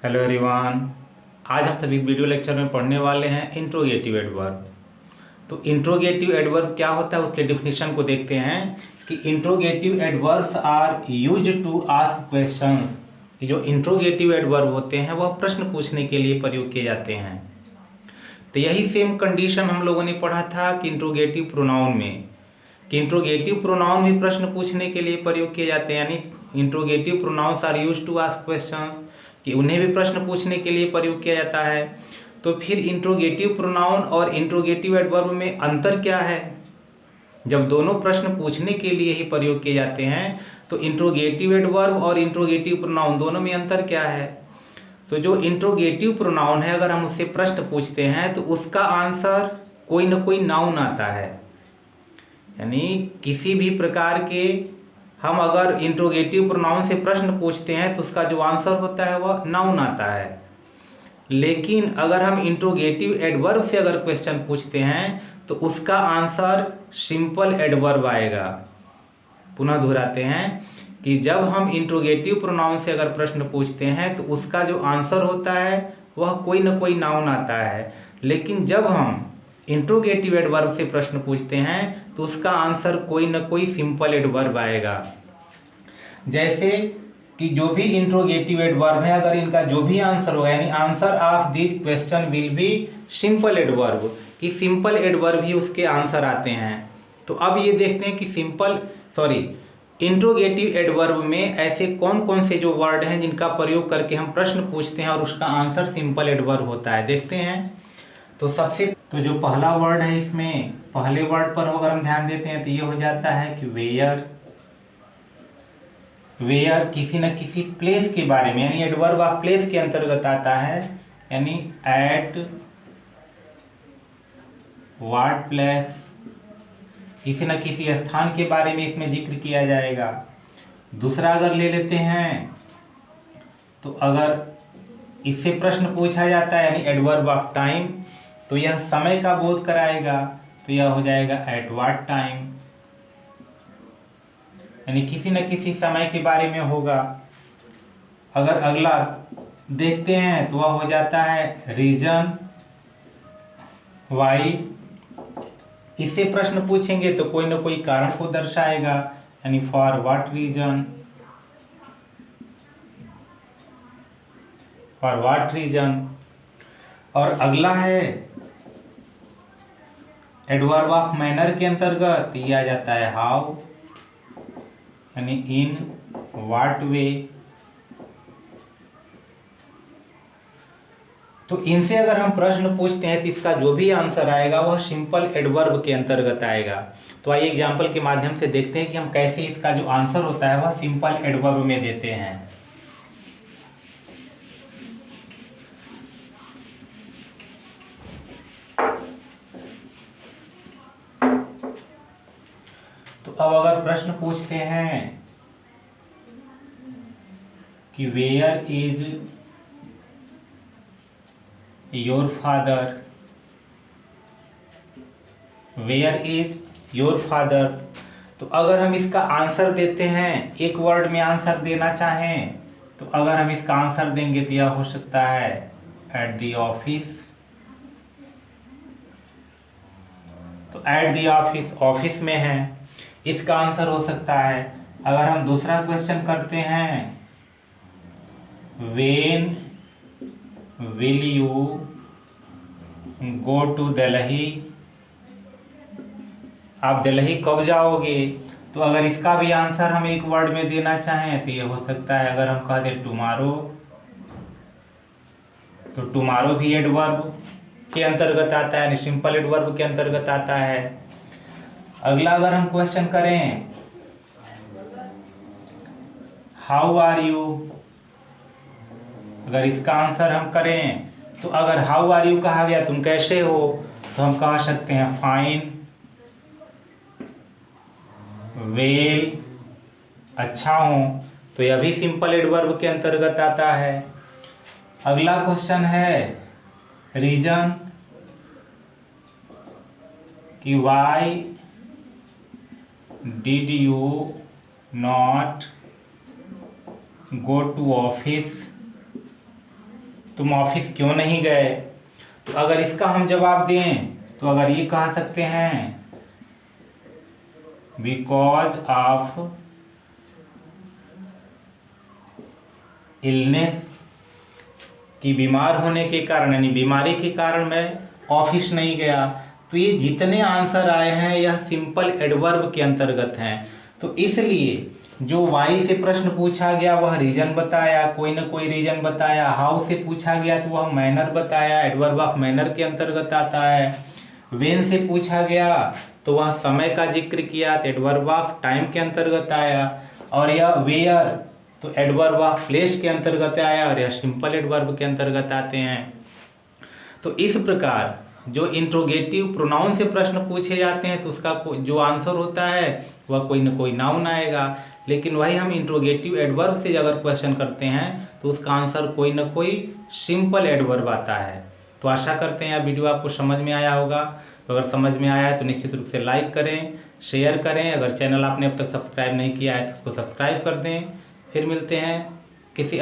Hello everyone. आज हम सभी वीडियो लेक्चर में पढ़ने वाले हैं इंट्रोगेटिव एडवर्ब। तो इंट्रोगेटिव एडवर्ब क्या होता है उसके डिफिनीशन को देखते हैं कि interrogative adverbs are used to ask question. जो इंट्रोगेटिव एडवर्ब होते हैं वह प्रश्न पूछने के लिए प्रयोग किए जाते हैं। तो यही सेम कंडीशन हम लोगों ने पढ़ा था कि इंट्रोगेटिव प्रोनाउन में, कि इंट्रोगेटिव प्रोनाउन भी प्रश्न पूछने के लिए प्रयोग किए जाते हैं, यानी interrogative pronouns are used to ask question, कि उन्हें भी प्रश्न पूछने के लिए प्रयोग किया जाता है। तो फिर इंट्रोगेटिव प्रोनाउन और इंट्रोगेटिव एडवर्ब में अंतर क्या है? जब दोनों प्रश्न पूछने के लिए ही प्रयोग किए जाते हैं तो इंट्रोगेटिव एडवर्ब और इंट्रोगेटिव प्रोनाउन दोनों में अंतर क्या है? तो जो इंट्रोगेटिव प्रोनाउन है, अगर हम उससे प्रश्न पूछते हैं तो उसका आंसर कोई न कोई नाउन आता है। यानी किसी भी प्रकार के हम अगर इंट्रोगेटिव प्रोनाउन से प्रश्न पूछते हैं तो उसका जो आंसर होता है वह नाउन आता है। लेकिन अगर हम इंट्रोगेटिव एडवर्ब से अगर क्वेश्चन पूछते हैं तो उसका आंसर सिंपल एडवर्ब आएगा। पुनः दोहराते हैं कि जब हम इंट्रोगेटिव प्रोनाउन से अगर प्रश्न पूछते हैं तो उसका जो आंसर होता है वह कोई न कोई नाउन आता है। लेकिन जब हम इंट्रोगेटिव एडवर्ब से प्रश्न पूछते हैं तो उसका आंसर कोई न कोई सिंपल एडवर्ब आएगा। जैसे कि जो भी इंट्रोगेटिव एडवर्ब है, अगर इनका जो भी आंसर होगा, यानी answer of this question will be simple adverb, कि सिंपल एडवर्ब ही उसके आंसर आते हैं। तो अब ये देखते हैं कि इंट्रोगेटिव एडवर्ब में ऐसे कौन कौन से जो वर्ड हैं जिनका प्रयोग करके हम प्रश्न पूछते हैं और उसका आंसर सिंपल एडवर्ब होता है, देखते हैं। तो जो पहला वर्ड है, इसमें पहले वर्ड पर अगर हम ध्यान देते हैं तो ये हो जाता है कि वेयर। वेयर किसी न किसी प्लेस के बारे में, यानी एडवर्ब ऑफ प्लेस के अंतर्गत आता है, यानी एट व्हाट प्लेस, किसी न किसी स्थान के बारे में इसमें जिक्र किया जाएगा। दूसरा अगर ले लेते हैं तो अगर इससे प्रश्न पूछा जाता है, यानी एडवर्ब ऑफ टाइम, तो यह समय का बोध कराएगा, तो यह हो जाएगा एट व्हाट टाइम, यानी किसी न किसी समय के बारे में होगा। अगर अगला देखते हैं तो वह हो जाता है रीजन वाई। इससे प्रश्न पूछेंगे तो कोई न कोई कारण को दर्शाएगा, यानी for what reason, for what reason. और अगला है एडवर्ब ऑफ मैनर के अंतर्गत ये आ जाता है हाउ, यानी इन व्हाट वे। तो इनसे अगर हम प्रश्न पूछते हैं तो इसका जो भी आंसर आएगा वह सिंपल एडवर्ब के अंतर्गत आएगा। तो आइए एग्जाम्पल के माध्यम से देखते हैं कि हम कैसे इसका जो आंसर होता है वह सिंपल एडवर्ब में देते हैं। तो अब अगर प्रश्न पूछते हैं कि where is your father, where is your father, तो अगर हम इसका आंसर देते हैं, एक वर्ड में आंसर देना चाहें, तो अगर हम इसका आंसर देंगे तो यह हो सकता है एट द ऑफिस। तो एट द ऑफिस, ऑफिस में है, इसका आंसर हो सकता है। अगर हम दूसरा क्वेश्चन करते हैं when will you go to Delhi, आप दिल्ली कब जाओगे, तो अगर इसका भी आंसर हम एक वर्ड में देना चाहें तो ये हो सकता है, अगर हम कह दें टुमारो, तो टुमारो भी एडवर्ब के अंतर्गत आता है, सिंपल एडवर्ब के अंतर्गत आता है। अगला अगर हम क्वेश्चन करें हाउ आर यू, अगर इसका आंसर हम करें तो अगर हाउ आर यू कहा गया तुम कैसे हो, तो हम कह सकते हैं फाइन, वेल अच्छा हूँ, तो यह भी सिंपल एडवर्ब के अंतर्गत आता है। अगला क्वेश्चन है रीजन, कि why did you not go to office, तुम ऑफिस क्यों नहीं गए। तो अगर इसका हम जवाब दें तो अगर ये कह सकते हैं बिकॉज ऑफ इलनेस, कि बीमार होने के कारण यानी बीमारी के कारण मैं ऑफिस नहीं गया। तो ये जितने आंसर आए हैं यह सिंपल एडवर्ब के अंतर्गत हैं। तो इसलिए जो वाई से प्रश्न पूछा गया वह रीजन बताया, कोई ना कोई रीजन बताया। हाउ से पूछा गया तो वह मैनर बताया, एडवर्ब ऑफ मैनर के अंतर्गत आता है। व्हेन से पूछा गया तो वह समय का जिक्र किया तो एडवर्ब ऑफ टाइम के अंतर्गत आया। और यह वेयर तो एडवर्ब ऑफ प्लेस के अंतर्गत आया, और यह सिंपल एडवर्ब के अंतर्गत आते हैं। तो इस प्रकार जो इंट्रोगेटिव प्रोनाउन से प्रश्न पूछे जाते हैं तो उसका जो आंसर होता है वह कोई ना कोई नाउन आएगा। लेकिन वही हम इंट्रोगेटिव एडवर्ब से अगर क्वेश्चन करते हैं तो उसका आंसर कोई ना कोई सिंपल एडवर्ब आता है। तो आशा करते हैं यह वीडियो आपको समझ में आया होगा। तो अगर समझ में आया है तो निश्चित रूप से लाइक करें, शेयर करें। अगर चैनल आपने अब तक सब्सक्राइब नहीं किया है तो उसको सब्सक्राइब कर दें। फिर मिलते हैं किसी